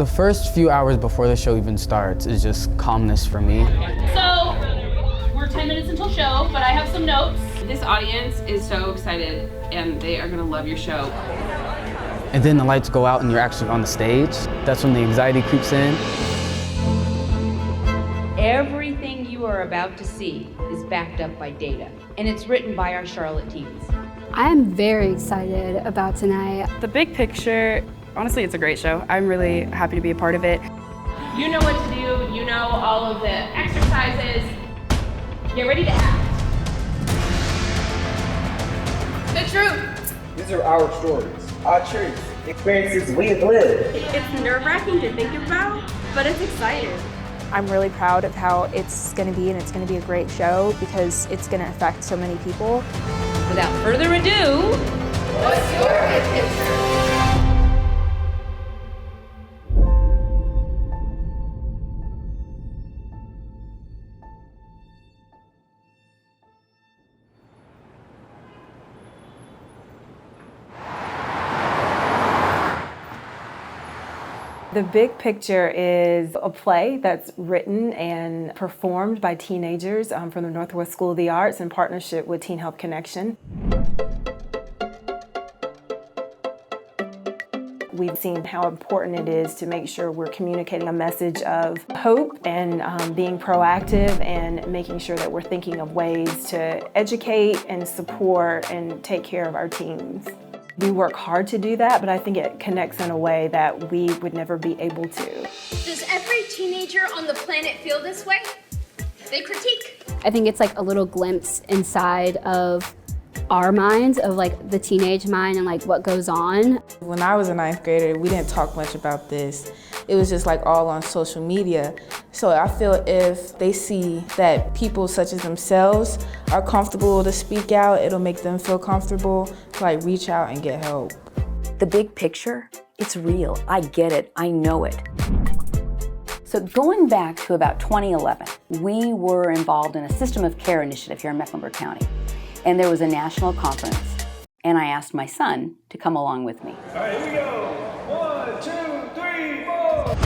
The first few hours before the show even starts is just calmness for me. So, we're 10 minutes until show, but I have some notes. This audience is so excited and they are gonna love your show. And then the lights go out and you're actually on the stage. That's when the anxiety creeps in. Everything you are about to see is backed up by data, and it's written by our Charlotte teens. I am very excited about tonight. The big picture, honestly, it's a great show. I'm really happy to be a part of it. You know what to do, you know all of the exercises. Get ready to act. The truth. These are our stories, our truths, experiences we have lived. It's nerve-wracking to think about, but it's exciting. I'm really proud of how it's going to be, and it's going to be a great show because it's going to affect so many people. Without further ado, what's your big picture? The Big Picture is a play that's written and performed by teenagers from the Northwest School of the Arts in partnership with Teen Health Connection. We've seen how important it is to make sure we're communicating a message of hope and being proactive and making sure that we're thinking of ways to educate and support and take care of our teens. We work hard to do that, but I think it connects in a way that we would never be able to. Does every teenager on the planet feel this way? They critique. I think it's like a little glimpse inside of our minds, of like the teenage mind and like what goes on. When I was a ninth grader, we didn't talk much about this. It was just like all on social media. So I feel if they see that people such as themselves are comfortable to speak out, it'll make them feel comfortable to like reach out and get help. The big picture, it's real. I get it, I know it. So going back to about 2011, we were involved in a system of care initiative here in Mecklenburg County. And there was a national conference, and I asked my son to come along with me. All right, here we go. 1, 2, 3, 4.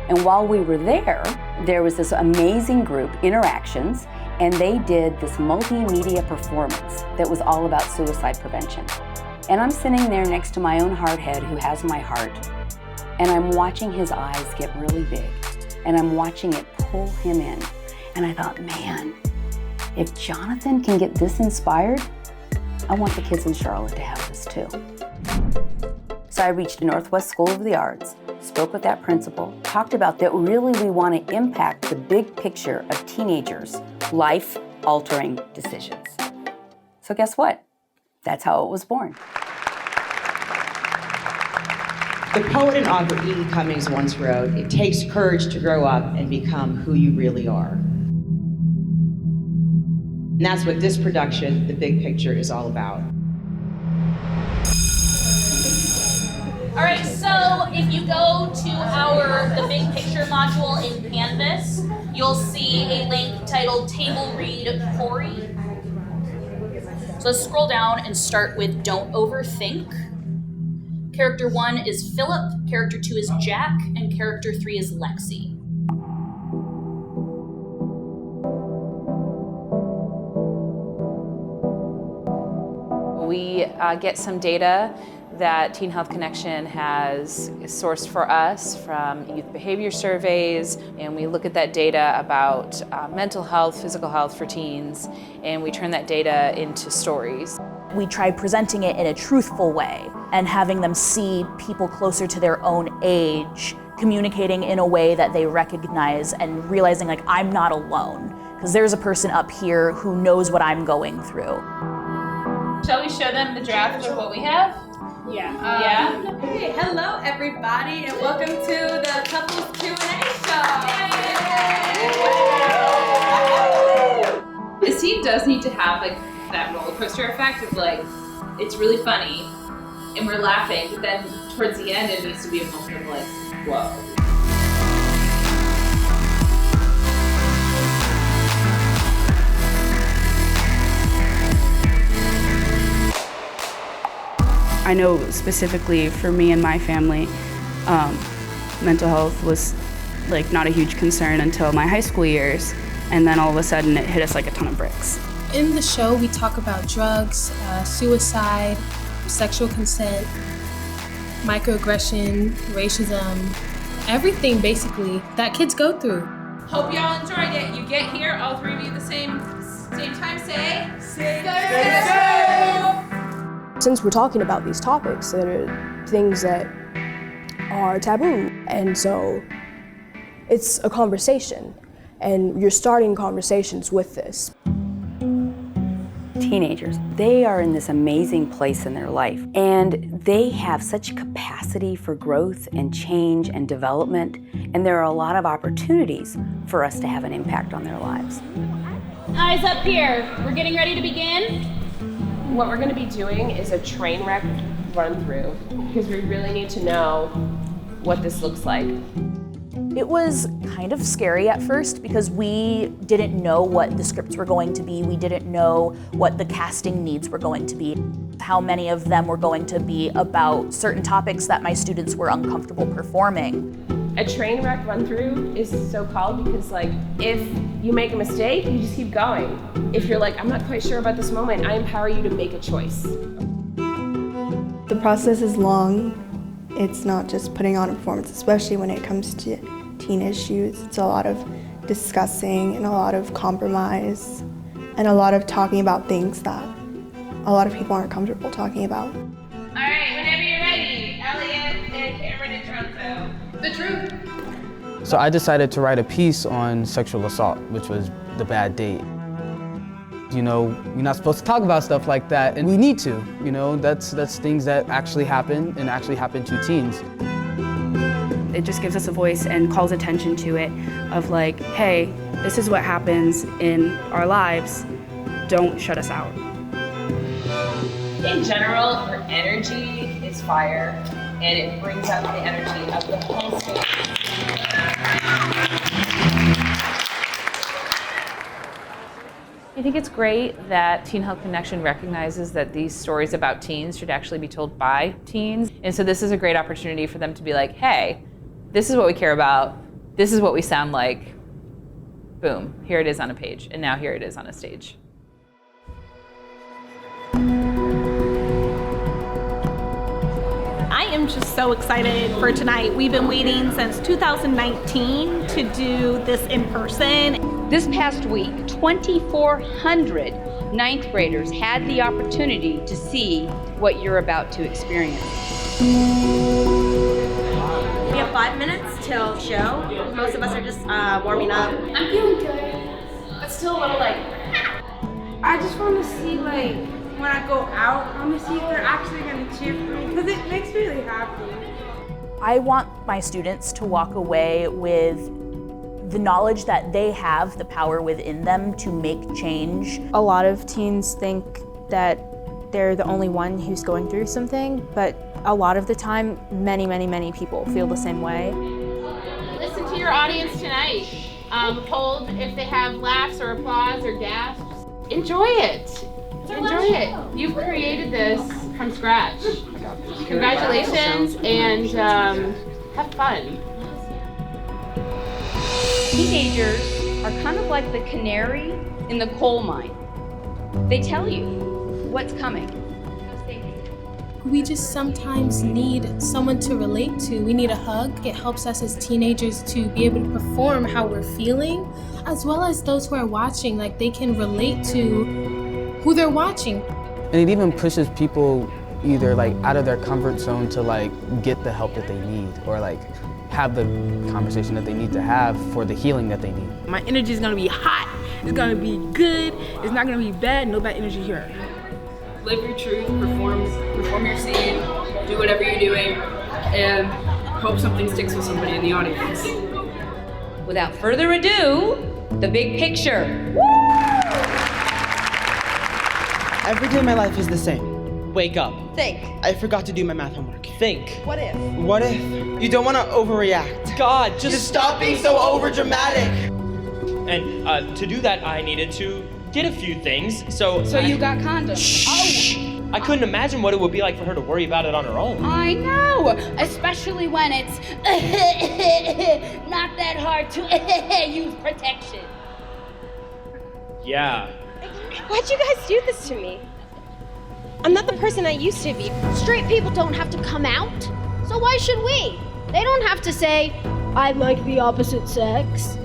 And while we were there was this amazing group, Interactions, and they did this multimedia performance that was all about suicide prevention. And I'm sitting there next to my own hardhead who has my heart, and I'm watching his eyes get really big, and I'm watching it pull him in. And I thought, man, if Jonathan can get this inspired, I want the kids in Charlotte to have this too. So I reached the Northwest School of the Arts, spoke with that principal, talked about that really we want to impact the big picture of teenagers' life-altering decisions. So guess what? That's how it was born. The poet and author E.E. Cummings once wrote, "It takes courage to grow up and become who you really are." And that's what this production, The Big Picture, is all about. All right, so if you go to the Big Picture module in Canvas, you'll see a link titled Table Read Corey. So let's scroll down and start with Don't Overthink. Character 1 is Philip, character 2 is Jack, and character 3 is Lexi. We get some data that Teen Health Connection has sourced for us from youth behavior surveys, and we look at that data about mental health, physical health for teens, and we turn that data into stories. We try presenting it in a truthful way and having them see people closer to their own age, communicating in a way that they recognize and realizing like I'm not alone, because there's a person up here who knows what I'm going through. Shall we show them the draft of what we have? Yeah. Hey, hello everybody, and welcome to the Couples Q&A show. This scene does need to have like that roller coaster effect of like, it's really funny and we're laughing, but then towards the end it needs to be a moment of like, whoa. I know specifically for me and my family, mental health was like not a huge concern until my high school years, and then all of a sudden it hit us like a ton of bricks. In the show, we talk about drugs, suicide, sexual consent, microaggression, racism, everything basically that kids go through. Hope y'all enjoyed it. You get here, all three of you at the same time, say, stay safe. Since we're talking about these topics that are things that are taboo, and so it's a conversation, and you're starting conversations with this. Teenagers, they are in this amazing place in their life, and they have such capacity for growth and change and development, and there are a lot of opportunities for us to have an impact on their lives. Eyes up here. We're getting ready to begin. What we're going to be doing is a train wreck run through, because we really need to know what this looks like. It was kind of scary at first because we didn't know what the scripts were going to be. We didn't know what the casting needs were going to be, how many of them were going to be about certain topics that my students were uncomfortable performing. A train wreck run through is so called because, like, if you make a mistake, you just keep going. If you're like, I'm not quite sure about this moment, I empower you to make a choice. The process is long. It's not just putting on a performance, especially when it comes to teen issues. It's a lot of discussing and a lot of compromise and a lot of talking about things that a lot of people aren't comfortable talking about. All right, whenever you're ready, Elliot and Cameron and Tronso. The truth. So I decided to write a piece on sexual assault, which was the bad date. You know, you're not supposed to talk about stuff like that, and we need to. You know, that's things that actually happen and actually happen to teens. It just gives us a voice and calls attention to it of like, hey, this is what happens in our lives. Don't shut us out. In general, her energy is fire, and it brings out the energy of the whole space. I think it's great that Teen Health Connection recognizes that these stories about teens should actually be told by teens. And so this is a great opportunity for them to be like, hey, this is what we care about. This is what we sound like. Boom, here it is on a page. And now here it is on a stage. I am just so excited for tonight. We've been waiting since 2019 to do this in person. This past week, 2,400 ninth graders had the opportunity to see what you're about to experience. We have 5 minutes till show. Most of us are just warming up. I'm feeling good, but still a little like. I just want to see, like, when I go out, I want to see if they're actually going to cheer for me, because it makes me really happy. I want my students to walk away with the knowledge that they have the power within them to make change. A lot of teens think that they're the only one who's going through something, but a lot of the time, many, many, many people feel the same way. Listen to your audience tonight. Hold if they have laughs or applause or gasps. Enjoy it. Enjoy it. You've created this from scratch. Congratulations and have fun. Teenagers are kind of like the canary in the coal mine. They tell you what's coming. We just sometimes need someone to relate to. We need a hug. It helps us as teenagers to be able to perform how we're feeling, as well as those who are watching, like they can relate to who they're watching. And it even pushes people either like out of their comfort zone to like get the help that they need, or like have the conversation that they need to have for the healing that they need. My energy is gonna be hot, it's gonna be good, it's not gonna be bad, no bad energy here. Live your truth, perform your scene, do whatever you're doing, and hope something sticks with somebody in the audience. Without further ado, the big picture. Every day of my life is the same. Wake up. Think. I forgot to do my math homework. Think. What if? What if? You don't want to overreact. God, just stop being so overdramatic. And to do that, I needed to get a few things. So you got condoms. Shh. I couldn't imagine what it would be like for her to worry about it on her own. I know, especially when it's not that hard to use protection. Yeah. Why'd you guys do this to me? I'm not the person I used to be. Straight people don't have to come out, so why should we? They don't have to say, I like the opposite sex.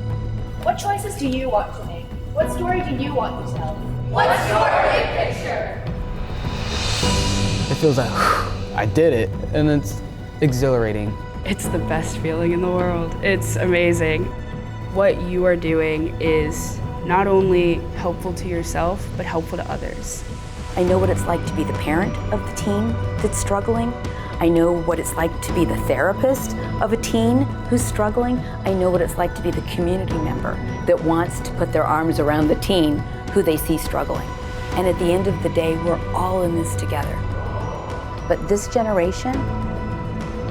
What choices do you want to make? What story do you want to tell? What's your big picture? It feels like, I did it, and it's exhilarating. It's the best feeling in the world. It's amazing. What you are doing is not only helpful to yourself, but helpful to others. I know what it's like to be the parent of the teen that's struggling. I know what it's like to be the therapist of a teen who's struggling. I know what it's like to be the community member that wants to put their arms around the teen who they see struggling. And at the end of the day, we're all in this together. But this generation,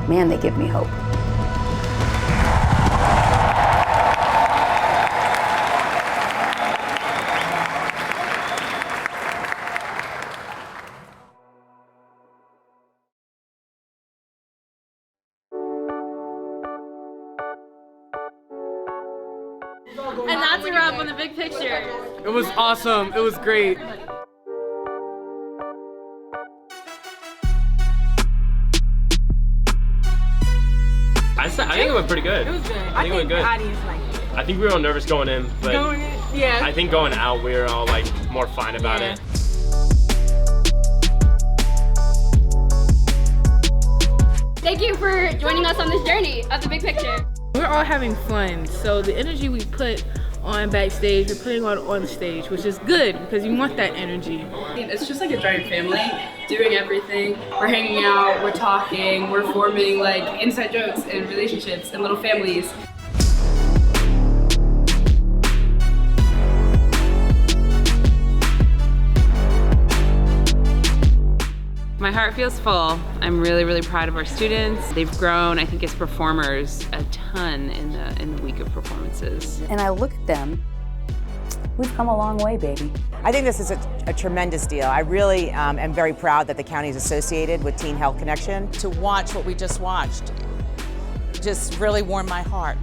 man, they give me hope. And that's a wrap on the big picture. It was awesome. It was great. I think it went pretty good. It was good. I think it went good. The audience liked it. I think we were all nervous going in, but Yeah. I think going out we were all like more fine about it. Thank you for joining us on this journey of the big picture. We're all having fun, so the energy we put on backstage, we're putting on stage, which is good because you want that energy. It's just like a giant family doing everything. We're hanging out, we're talking, we're forming like inside jokes and relationships and little families. My heart feels full. I'm really, really proud of our students. They've grown, I think, as performers a ton in the week of performances. And I look at them, we've come a long way, baby. I think this is a tremendous deal. I really am very proud that the county is associated with Teen Health Connection. To watch what we just watched just really warmed my heart.